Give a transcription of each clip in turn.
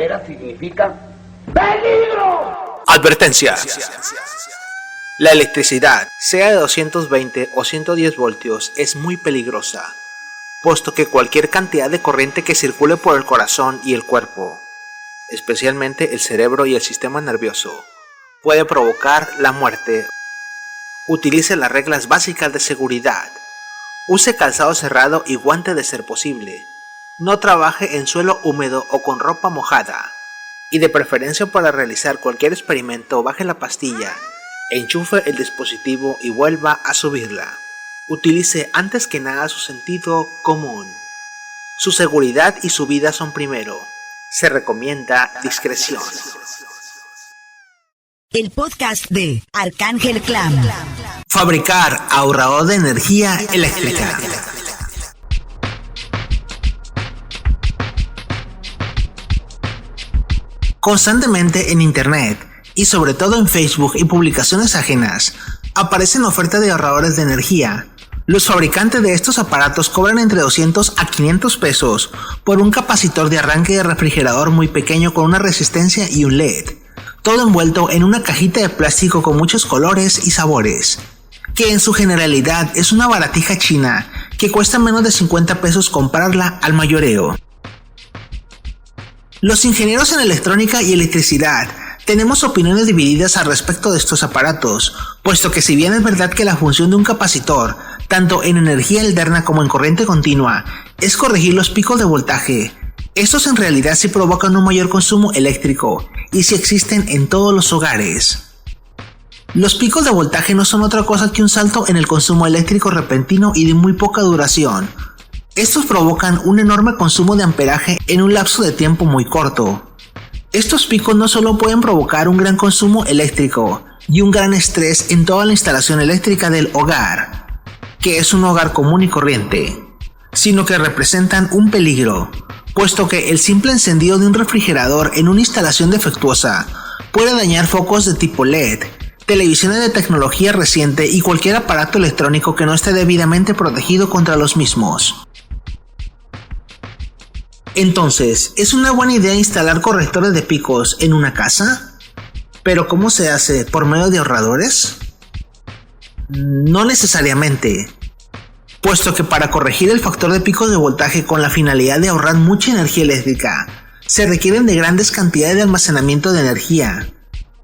regadera significa ¡peligro! Advertencia. La electricidad, sea de 220 o 110 voltios, es muy peligrosa, puesto que cualquier cantidad de corriente que circule por el corazón y el cuerpo, especialmente el cerebro y el sistema nervioso, puede provocar la muerte. Utilice las reglas básicas de seguridad. Use calzado cerrado y guante de ser posible. No trabaje en suelo húmedo o con ropa mojada. Y de preferencia para realizar cualquier experimento, baje la pastilla, enchufe el dispositivo y vuelva a subirla. Utilice antes que nada su sentido común. Su seguridad y su vida son primero. Se recomienda discreción. El podcast de Arcángel Clam. Fabricar ahorrador de energía eléctrica. Constantemente en internet y sobre todo en Facebook y publicaciones ajenas aparecen ofertas de ahorradores de energía. Los fabricantes de estos aparatos cobran entre 200 a 500 pesos por un capacitor de arranque de refrigerador muy pequeño con una resistencia y un LED, todo envuelto en una cajita de plástico con muchos colores y sabores, que en su generalidad es una baratija china que cuesta menos de 50 pesos comprarla al mayoreo. Los ingenieros en electrónica y electricidad tenemos opiniones divididas al respecto de estos aparatos, puesto que si bien es verdad que la función de un capacitor, tanto en energía alterna como en corriente continua, es corregir los picos de voltaje, estos en realidad sí provocan un mayor consumo eléctrico y sí existen en todos los hogares. Los picos de voltaje no son otra cosa que un salto en el consumo eléctrico repentino y de muy poca duración. Estos provocan un enorme consumo de amperaje en un lapso de tiempo muy corto. Estos picos no solo pueden provocar un gran consumo eléctrico y un gran estrés en toda la instalación eléctrica del hogar, que es un hogar común y corriente, sino que representan un peligro, puesto que el simple encendido de un refrigerador en una instalación defectuosa puede dañar focos de tipo LED, televisiones de tecnología reciente y cualquier aparato electrónico que no esté debidamente protegido contra los mismos. Entonces, ¿es una buena idea instalar correctores de picos en una casa? ¿Pero cómo se hace? ¿Por medio de ahorradores? No necesariamente, puesto que para corregir el factor de picos de voltaje con la finalidad de ahorrar mucha energía eléctrica, se requieren de grandes cantidades de almacenamiento de energía.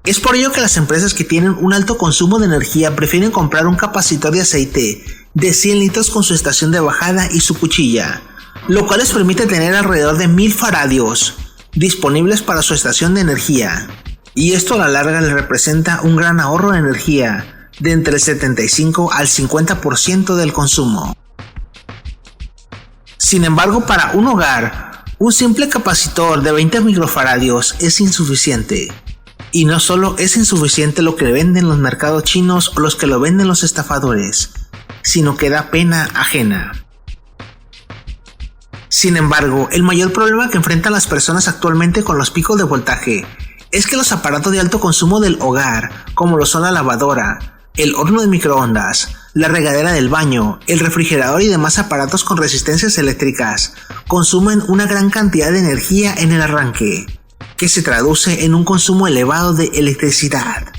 Es por ello que las empresas que tienen un alto consumo de energía prefieren comprar un capacitor de aceite de 100 litros con su estación de bajada y su cuchilla, lo cual les permite tener alrededor de 1000 faradios disponibles para su estación de energía, y esto a la larga les representa un gran ahorro de energía de entre el 75 al 50% del consumo. Sin embargo, para un hogar, un simple capacitor de 20 microfaradios es insuficiente. Y no solo es insuficiente lo que venden los mercados chinos o los que lo venden los estafadores, sino que da pena ajena. Sin embargo, el mayor problema que enfrentan las personas actualmente con los picos de voltaje es que los aparatos de alto consumo del hogar, como lo son la lavadora, el horno de microondas, la regadera del baño, el refrigerador y demás aparatos con resistencias eléctricas, consumen una gran cantidad de energía en el arranque, que se traduce en un consumo elevado de electricidad.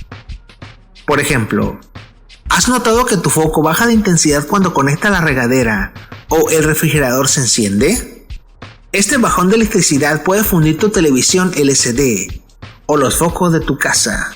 Por ejemplo, ¿has notado que tu foco baja de intensidad cuando conecta la regadera o el refrigerador se enciende? Este bajón de electricidad puede fundir tu televisión LCD o los focos de tu casa.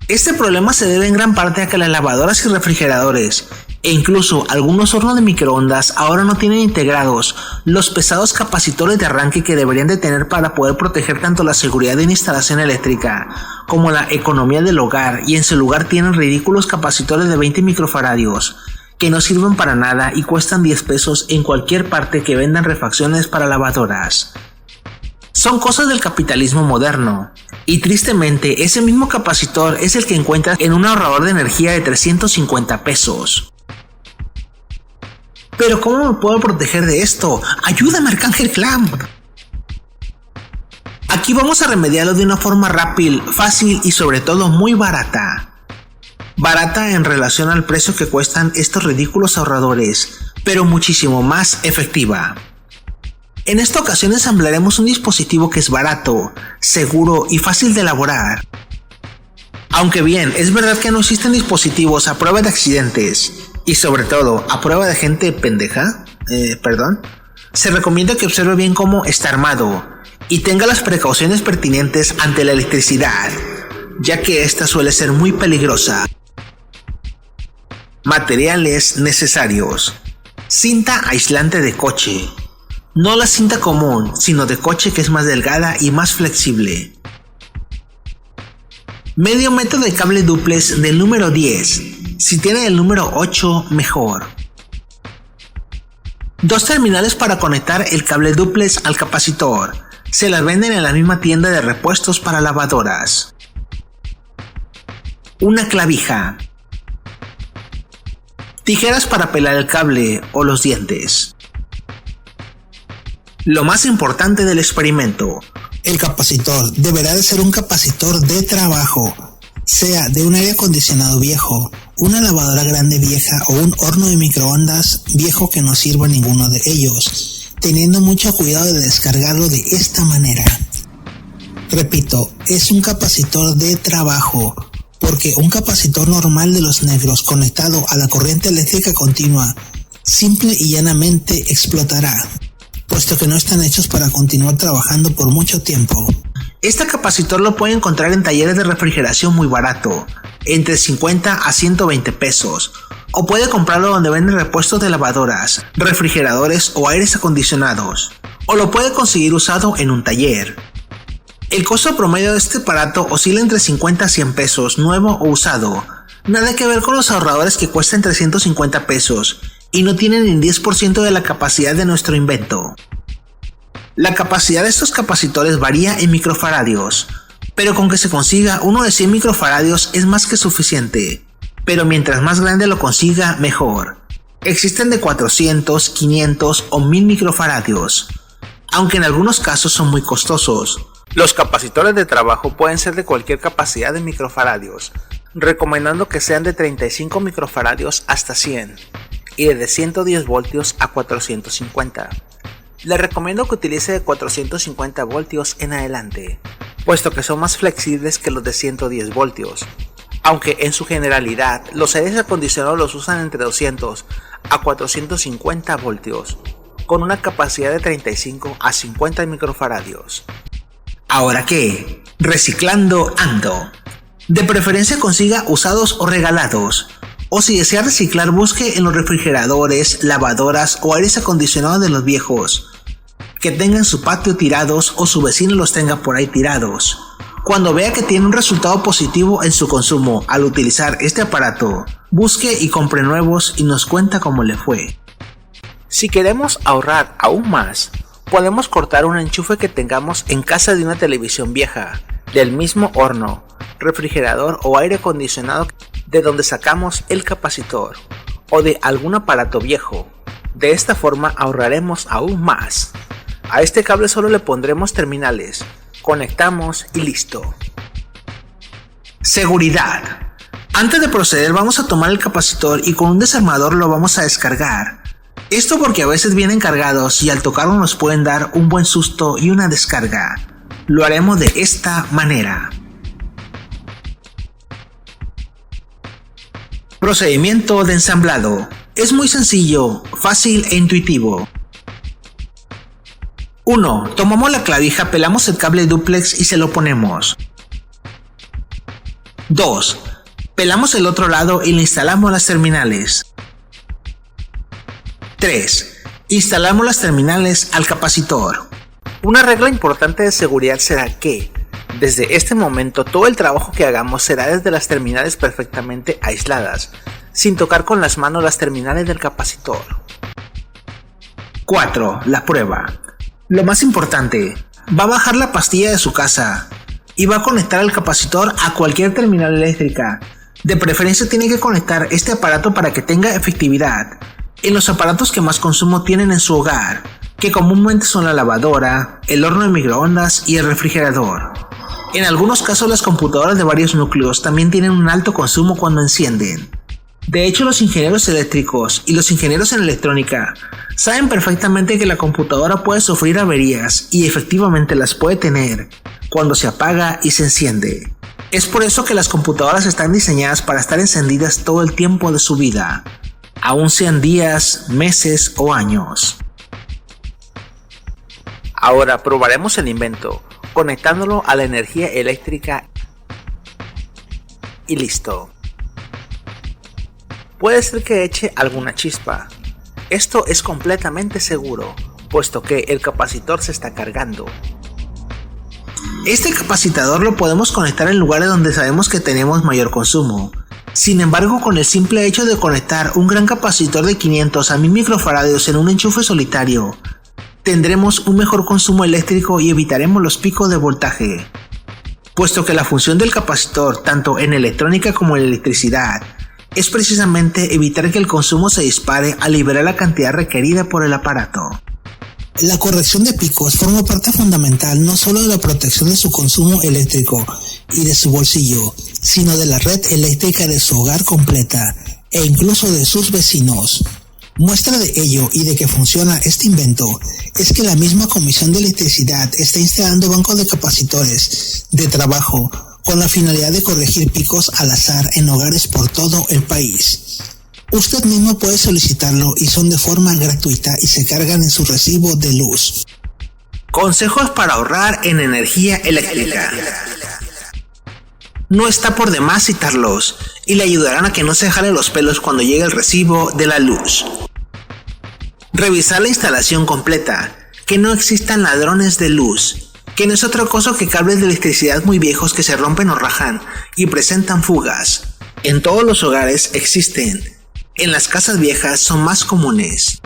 Este problema se debe en gran parte a que las lavadoras y refrigeradores e incluso algunos hornos de microondas ahora no tienen integrados los pesados capacitores de arranque que deberían de tener para poder proteger tanto la seguridad de una instalación eléctrica como la economía del hogar, y en su lugar tienen ridículos capacitores de 20 microfaradios que no sirven para nada y cuestan 10 pesos en cualquier parte que vendan refacciones para lavadoras. Son cosas del capitalismo moderno, y tristemente ese mismo capacitor es el que encuentras en un ahorrador de energía de 350 pesos. ¿Pero cómo me puedo proteger de esto? ¡Ayúdame, Arcángel Clam! Aquí vamos a remediarlo de una forma rápida, fácil y sobre todo muy barata. Barata en relación al precio que cuestan estos ridículos ahorradores, pero muchísimo más efectiva. En esta ocasión ensamblaremos un dispositivo que es barato, seguro y fácil de elaborar. Aunque bien, es verdad que no existen dispositivos a prueba de accidentes, y sobre todo a prueba de gente pendeja, se recomienda que observe bien cómo está armado y tenga las precauciones pertinentes ante la electricidad, ya que esta suele ser muy peligrosa. Materiales necesarios: cinta aislante de coche, no la cinta común, sino de coche, que es más delgada y más flexible. Medio metro de cable dúplex del número 10, si tiene el número 8 mejor. 2 terminales para conectar el cable dúplex al capacitor, se las venden en la misma tienda de repuestos para lavadoras. Una clavija. Tijeras para pelar el cable o los dientes. Lo más importante del experimento: el capacitor deberá de ser un capacitor de trabajo, sea de un aire acondicionado viejo, una lavadora grande vieja o un horno de microondas viejo que no sirva ninguno de ellos, teniendo mucho cuidado de descargarlo de esta manera. Repito, es un capacitor de trabajo, porque un capacitor normal de los negros conectado a la corriente eléctrica continua simple y llanamente explotará, puesto que no están hechos para continuar trabajando por mucho tiempo. Este capacitor lo puede encontrar en talleres de refrigeración muy barato, entre 50 a 120 pesos, o puede comprarlo donde venden repuestos de lavadoras, refrigeradores o aires acondicionados, o lo puede conseguir usado en un taller. El costo promedio de este aparato oscila entre 50 a 100 pesos, nuevo o usado, nada que ver con los ahorradores que cuestan 350 pesos y no tienen ni 10% de la capacidad de nuestro invento. La capacidad de estos capacitores varía en microfaradios, pero con que se consiga uno de 100 microfaradios es más que suficiente, pero mientras más grande lo consiga, mejor. Existen de 400, 500 o 1000 microfaradios, aunque en algunos casos son muy costosos. Los capacitores de trabajo pueden ser de cualquier capacidad de microfaradios, recomendando que sean de 35 microfaradios hasta 100, y de 110 voltios a 450. Le recomiendo que utilice de 450 voltios en adelante, puesto que son más flexibles que los de 110 voltios, aunque en su generalidad los aires acondicionados los usan entre 200 a 450 voltios, con una capacidad de 35 a 50 microfaradios. ¿Ahora qué? Reciclando ando. De preferencia consiga usados o regalados, o si desea reciclar busque en los refrigeradores, lavadoras o aires acondicionados de los viejos, que tengan su patio tirados o su vecino los tenga por ahí tirados. Cuando vea que tiene un resultado positivo en su consumo al utilizar este aparato, busque y compre nuevos y nos cuenta cómo le fue. Si queremos ahorrar aún más, podemos cortar un enchufe que tengamos en casa de una televisión vieja, del mismo horno, refrigerador o aire acondicionado de donde sacamos el capacitor, o de algún aparato viejo. De esta forma ahorraremos aún más. A este cable solo le pondremos terminales, conectamos y listo. Seguridad. Antes de proceder vamos a tomar el capacitor y con un desarmador lo vamos a descargar. Esto porque a veces vienen cargados y al tocarlo nos pueden dar un buen susto y una descarga. Lo haremos de esta manera. Procedimiento de ensamblado. Es muy sencillo, fácil e intuitivo. 1. Tomamos la clavija, pelamos el cable dúplex y se lo ponemos. 2. Pelamos el otro lado y le instalamos las terminales. 3. Instalamos las terminales al capacitor. Una regla importante de seguridad será que, desde este momento, todo el trabajo que hagamos será desde las terminales perfectamente aisladas, sin tocar con las manos las terminales del capacitor. 4. La prueba. Lo más importante, va a bajar la pastilla de su casa y va a conectar el capacitor a cualquier terminal eléctrica. De preferencia tiene que conectar este aparato para que tenga efectividad en los aparatos que más consumo tienen en su hogar, que comúnmente son la lavadora, el horno de microondas y el refrigerador. En algunos casos las computadoras de varios núcleos también tienen un alto consumo cuando encienden. De hecho, los ingenieros eléctricos y los ingenieros en electrónica saben perfectamente que la computadora puede sufrir averías y efectivamente las puede tener cuando se apaga y se enciende. Es por eso que las computadoras están diseñadas para estar encendidas todo el tiempo de su vida, aun sean días, meses o años. Ahora probaremos el invento, conectándolo a la energía eléctrica y listo. Puede ser que eche alguna chispa. Esto es completamente seguro, puesto que el capacitor se está cargando. Este capacitador lo podemos conectar en lugares donde sabemos que tenemos mayor consumo. Sin embargo, con el simple hecho de conectar un gran capacitor de 500 a 1000 microfarados en un enchufe solitario, tendremos un mejor consumo eléctrico y evitaremos los picos de voltaje, puesto que la función del capacitor, tanto en electrónica como en electricidad, es precisamente evitar que el consumo se dispare al liberar la cantidad requerida por el aparato. La corrección de picos forma parte fundamental no solo de la protección de su consumo eléctrico y de su bolsillo, sino de la red eléctrica de su hogar completa e incluso de sus vecinos. Muestra de ello y de que funciona este invento es que la misma Comisión de Electricidad está instalando bancos de capacitores de trabajo con la finalidad de corregir picos al azar en hogares por todo el país. Usted mismo puede solicitarlo y son de forma gratuita y se cargan en su recibo de luz. Consejos para ahorrar en energía eléctrica. No está por demás citarlos y le ayudarán a que no se jale los pelos cuando llegue el recibo de la luz. Revisar la instalación completa, que no existan ladrones de luz, que no es otra cosa que cables de electricidad muy viejos que se rompen o rajan y presentan fugas. En todos los hogares existen, en las casas viejas son más comunes.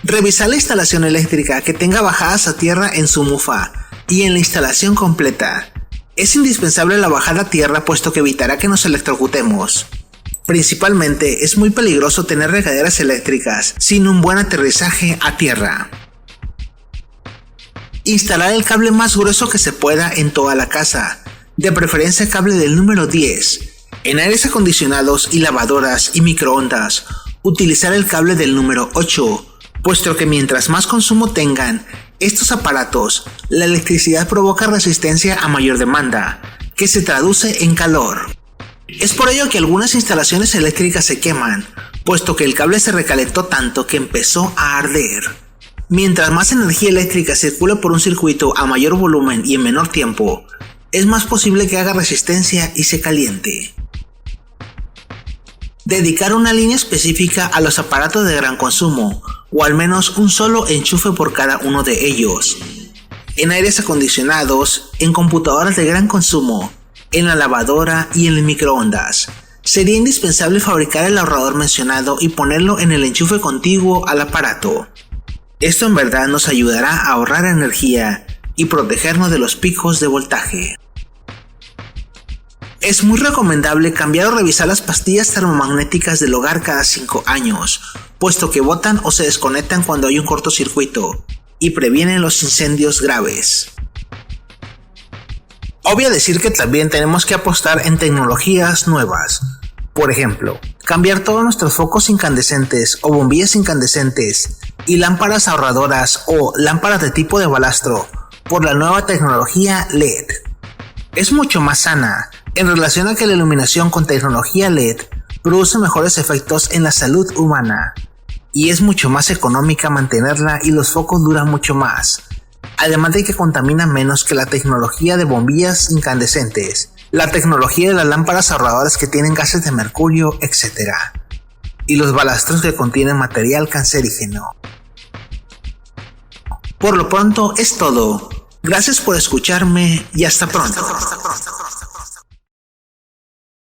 Revisar la instalación eléctrica que tenga bajadas a tierra en su mufa y en la instalación completa. Es indispensable la bajada a tierra puesto que evitará que nos electrocutemos. Principalmente es muy peligroso tener regaderas eléctricas sin un buen aterrizaje a tierra. Instalar el cable más grueso que se pueda en toda la casa, de preferencia cable del número 10. En aires acondicionados y lavadoras y microondas, utilizar el cable del número 8, puesto que mientras más consumo tengan estos aparatos, la electricidad provoca resistencia a mayor demanda, que se traduce en calor. Es por ello que algunas instalaciones eléctricas se queman, puesto que el cable se recalentó tanto que empezó a arder. Mientras más energía eléctrica circula por un circuito a mayor volumen y en menor tiempo, es más posible que haga resistencia y se caliente. Dedicar una línea específica a los aparatos de gran consumo, o al menos un solo enchufe por cada uno de ellos. En aires acondicionados, en computadoras de gran consumo, en la lavadora y en el microondas. Sería indispensable fabricar el ahorrador mencionado y ponerlo en el enchufe contiguo al aparato. Esto en verdad nos ayudará a ahorrar energía y protegernos de los picos de voltaje. Es muy recomendable cambiar o revisar las pastillas termomagnéticas del hogar cada 5 años, puesto que botan o se desconectan cuando hay un cortocircuito y previenen los incendios graves. Obvio decir que también tenemos que apostar en tecnologías nuevas. Por ejemplo, cambiar todos nuestros focos incandescentes o bombillas incandescentes y lámparas ahorradoras o lámparas de tipo de balastro por la nueva tecnología LED. Es mucho más sana en relación a que la iluminación con tecnología LED produce mejores efectos en la salud humana y es mucho más económica mantenerla y los focos duran mucho más. Además de que contamina menos que la tecnología de bombillas incandescentes, la tecnología de las lámparas ahorradoras que tienen gases de mercurio, etc. Y los balastros que contienen material cancerígeno. Por lo pronto es todo. Gracias por escucharme y hasta pronto.